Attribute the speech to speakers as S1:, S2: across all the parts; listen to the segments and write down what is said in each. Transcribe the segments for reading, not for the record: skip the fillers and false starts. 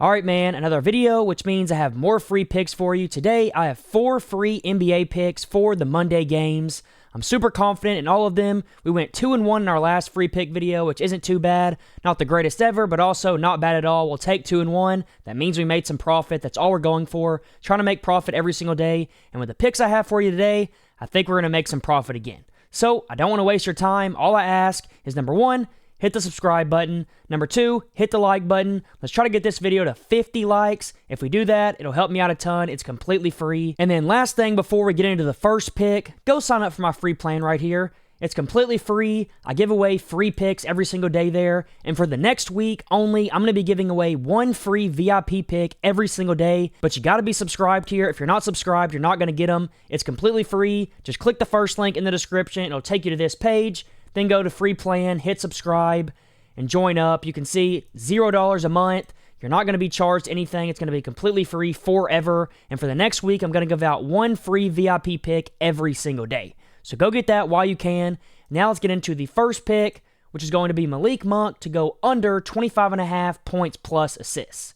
S1: All right, man, another video, which means I have more free picks for you. Today, I have 4 free NBA picks for the Monday games. I'm super confident in all of them. We went 2-1 in our last free pick video, which isn't too bad. Not the greatest ever, but also not bad at all. We'll take 2-1. That means we made some profit. That's all we're going for. Trying to make profit every single day. And with the picks I have for you today, I think we're going to make some profit again. So, I don't want to waste your time. All I ask is, number 1, hit the subscribe button. Number 2, hit the like button. Let's try to get this video to 50 likes. If we do that, it'll help me out a ton. It's completely free. And then last thing before we get into the first pick, go sign up for my free plan right here. It's completely free. I give away free picks every single day there. And for the next week only, I'm going to be giving away 1 free VIP pick every single day. But you got to be subscribed here. If you're not subscribed, you're not going to get them. It's completely free. Just click the first link in the description. It'll take you to this page. Then go to free plan, hit subscribe, and join up. You can see $0 a month. You're not going to be charged anything. It's going to be completely free forever. And for the next week, I'm going to give out 1 free VIP pick every single day. So go get that while you can. Now let's get into the first pick, which is going to be Malik Monk to go under 25.5 points plus assists.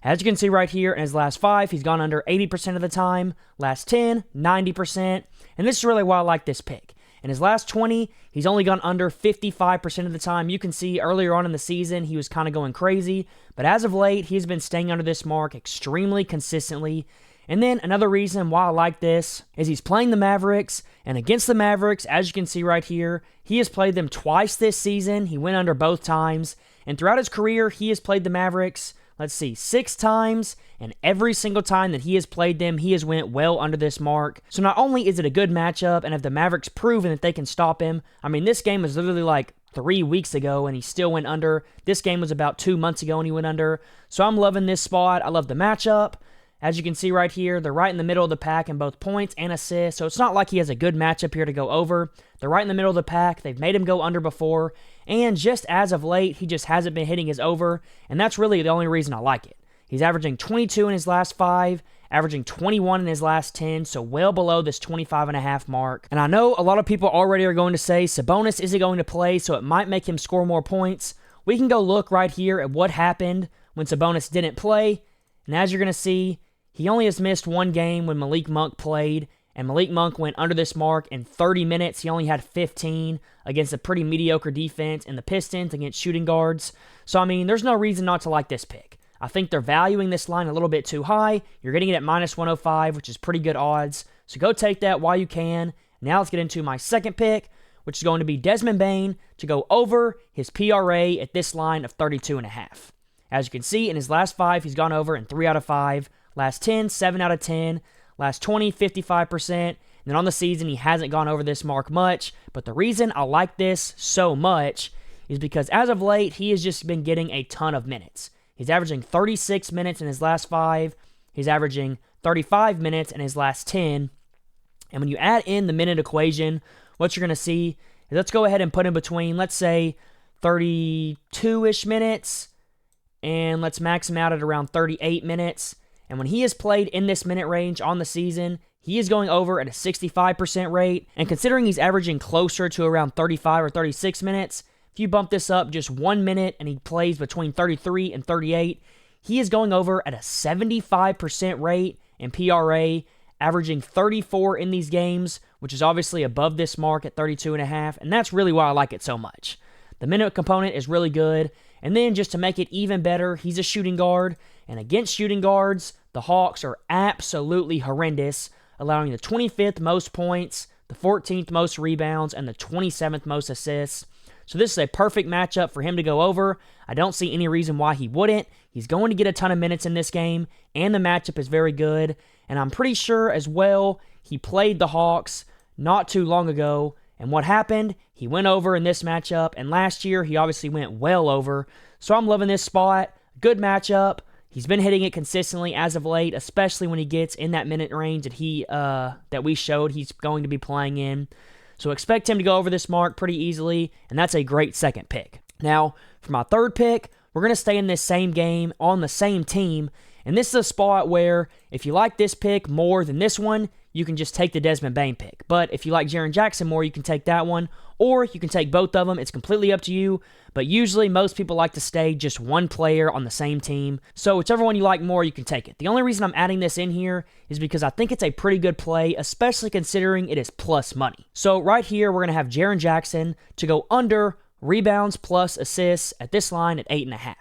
S1: As you can see right here, in his last 5, he's gone under 80% of the time. Last 10, 90%. And this is really why I like this pick. In his last 20, he's only gone under 55% of the time. You can see earlier on in the season, he was kind of going crazy. But as of late, he's been staying under this mark extremely consistently. And then another reason why I like this is he's playing the Mavericks. And against the Mavericks, as you can see right here, he has played them twice this season. He went under both times. And throughout his career, he has played the Mavericks, 6 times, and every single time that he has played them, he has went well under this mark. So not only is it a good matchup, and if the Mavericks proven that they can stop him, I mean, this game was literally like 3 weeks ago, and he still went under. This game was about 2 months ago, and he went under. So I'm loving this spot. I love the matchup. As you can see right here, they're right in the middle of the pack in both points and assists, so it's not like he has a good matchup here to go over. They're right in the middle of the pack. They've made him go under before, and just as of late, he just hasn't been hitting his over, and that's really the only reason I like it. He's averaging 22 in his last 5, averaging 21 in his last 10, so well below this 25.5 mark. And I know a lot of people already are going to say Sabonis isn't going to play, so it might make him score more points. We can go look right here at what happened when Sabonis didn't play, and as you're going to see, he only has missed 1 game when Malik Monk played, and Malik Monk went under this mark in 30 minutes. He only had 15 against a pretty mediocre defense in the Pistons against shooting guards. So, I mean, there's no reason not to like this pick. I think they're valuing this line a little bit too high. You're getting it at minus 105, which is pretty good odds. So go take that while you can. Now let's get into my second pick, which is going to be Desmond Bane to go over his PRA at this line of 32.5. As you can see, in his last 5, he's gone over in 3 out of 5. Last 10, 7 out of 10. Last 20, 55%. And then on the season, he hasn't gone over this mark much. But the reason I like this so much is because as of late, he has just been getting a ton of minutes. He's averaging 36 minutes in his last 5. He's averaging 35 minutes in his last 10. And when you add in the minute equation, what you're going to see is, let's go ahead and put in between, let's say, 32-ish minutes. And let's max him out at around 38 minutes. And when he has played in this minute range on the season, he is going over at a 65% rate. And considering he's averaging closer to around 35 or 36 minutes, if you bump this up just 1 minute and he plays between 33 and 38, he is going over at a 75% rate in PRA, averaging 34 in these games, which is obviously above this mark at 32.5. And that's really why I like it so much. The minute component is really good. And then just to make it even better, he's a shooting guard. And against shooting guards, the Hawks are absolutely horrendous, allowing the 25th most points, the 14th most rebounds, and the 27th most assists. So this is a perfect matchup for him to go over. I don't see any reason why he wouldn't. He's going to get a ton of minutes in this game, and the matchup is very good. And I'm pretty sure as well, he played the Hawks not too long ago. And what happened? He went over in this matchup, and last year he obviously went well over. So I'm loving this spot. Good matchup. He's been hitting it consistently as of late, especially when he gets in that minute range that we showed he's going to be playing in. So expect him to go over this mark pretty easily, and that's a great second pick. Now, for my third pick, we're going to stay in this same game on the same team, and this is a spot where if you like this pick more than this one, you can just take the Desmond Bane pick. But if you like Jaren Jackson more, you can take that one, or you can take both of them. It's completely up to you, but usually most people like to stay just one player on the same team. So whichever one you like more, you can take it. The only reason I'm adding this in here is because I think it's a pretty good play, especially considering it is plus money. So right here, we're going to have Jaren Jackson to go under rebounds plus assists at this line at 8.5.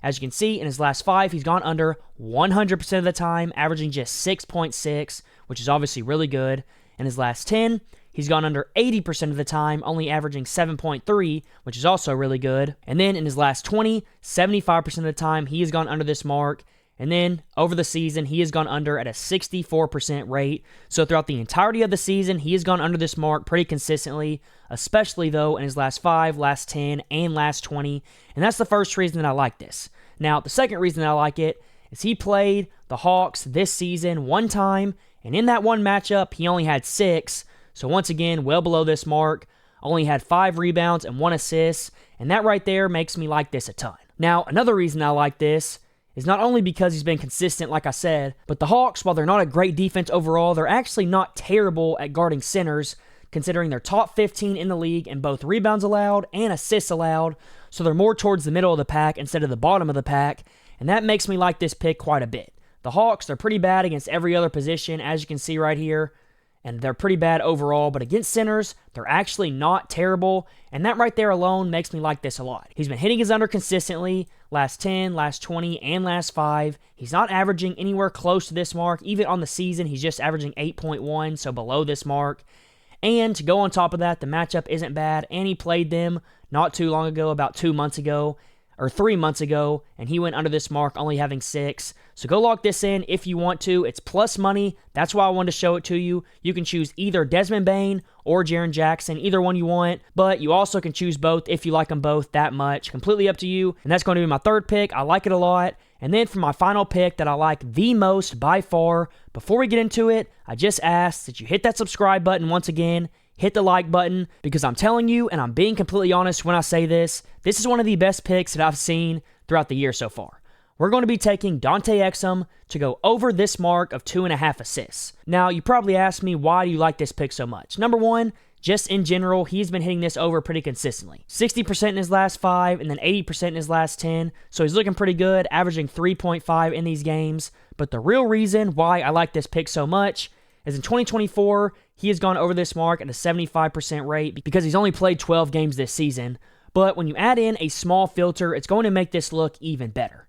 S1: As you can see, in his last 5, he's gone under 100% of the time, averaging just 6.6, which is obviously really good. In his last 10, he's gone under 80% of the time, only averaging 7.3, which is also really good. And then in his last 20, 75% of the time, he has gone under this mark. And then over the season, he has gone under at a 64% rate. So throughout the entirety of the season, he has gone under this mark pretty consistently, especially though in his last 5, last 10, and last 20. And that's the first reason that I like this. Now, the second reason that I like it is he played the Hawks this season one time, and in that one matchup, he only had 6. So once again, well below this mark, only had 5 rebounds and 1 assist, and that right there makes me like this a ton. Now, another reason I like this is not only because he's been consistent, like I said, but the Hawks, while they're not a great defense overall, they're actually not terrible at guarding centers, considering they're top 15 in the league in both rebounds allowed and assists allowed, so they're more towards the middle of the pack instead of the bottom of the pack, and that makes me like this pick quite a bit. The Hawks, they're pretty bad against every other position, as you can see right here, and they're pretty bad overall, but against centers, they're actually not terrible, and that right there alone makes me like this a lot. He's been hitting his under consistently, last 10, last 20, and last 5. He's not averaging anywhere close to this mark. Even on the season, he's just averaging 8.1, so below this mark. And to go on top of that, the matchup isn't bad, and he played them not too long ago, about 2 months ago, or 3 months ago, and he went under this mark, only having 6. So go lock this in if you want to. It's plus money. That's why I wanted to show it to you. You can choose either Desmond Bane or Jaren Jackson, either one you want, but you also can choose both if you like them both that much. Completely up to you, and that's going to be my third pick. I like it a lot. And then for my final pick that I like the most by far, before we get into it, I just ask that you hit that subscribe button once again, hit the like button, because I'm telling you, and I'm being completely honest when I say this is one of the best picks that I've seen throughout the year so far. We're going to be taking Dante Exum to go over this mark of 2.5 assists. Now, you probably asked me, why do you like this pick so much? Number one, just in general, he's been hitting this over pretty consistently. 60% in his last 5, and then 80% in his last 10. So he's looking pretty good, averaging 3.5 in these games. But the real reason why I like this pick so much is in 2024, he has gone over this mark at a 75% rate because he's only played 12 games this season. But when you add in a small filter, it's going to make this look even better.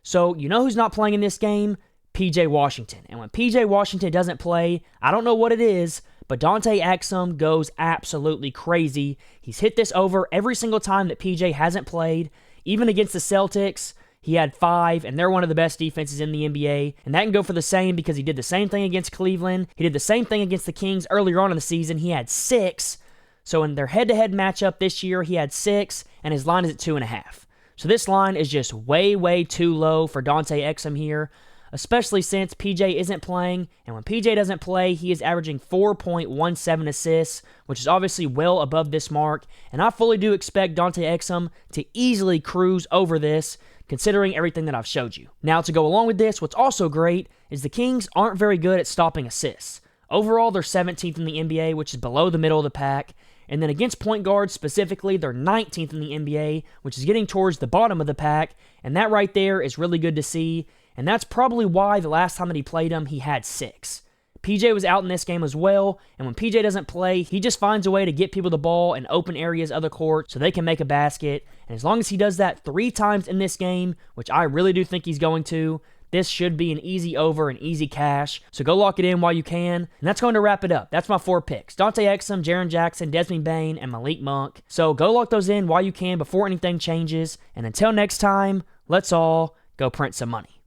S1: So you know who's not playing in this game? PJ Washington. And when PJ Washington doesn't play, I don't know what it is, but Dante Exum goes absolutely crazy. He's hit this over every single time that PJ hasn't played. Even against the Celtics, he had 5, and they're one of the best defenses in the NBA. And that can go for the same because he did the same thing against Cleveland. He did the same thing against the Kings earlier on in the season. He had 6. So in their head-to-head matchup this year, he had 6, and his line is at 2.5. So this line is just way, way too low for Dante Exum here, especially since PJ isn't playing, and when PJ doesn't play, he is averaging 4.17 assists, which is obviously well above this mark, and I fully do expect Dante Exum to easily cruise over this, considering everything that I've showed you. Now, to go along with this, what's also great is the Kings aren't very good at stopping assists. Overall, they're 17th in the NBA, which is below the middle of the pack. And then against point guards specifically, they're 19th in the NBA, which is getting towards the bottom of the pack. And that right there is really good to see. And that's probably why the last time that he played him, he had 6. PJ was out in this game as well. And when PJ doesn't play, he just finds a way to get people the ball in open areas of the court so they can make a basket. And as long as he does that 3 times in this game, which I really do think he's going to, this should be an easy over and easy cash. So go lock it in while you can. And that's going to wrap it up. That's my 4 picks. Dante Exum, Jaren Jackson, Desmond Bane, and Malik Monk. So go lock those in while you can before anything changes. And until next time, let's all go print some money.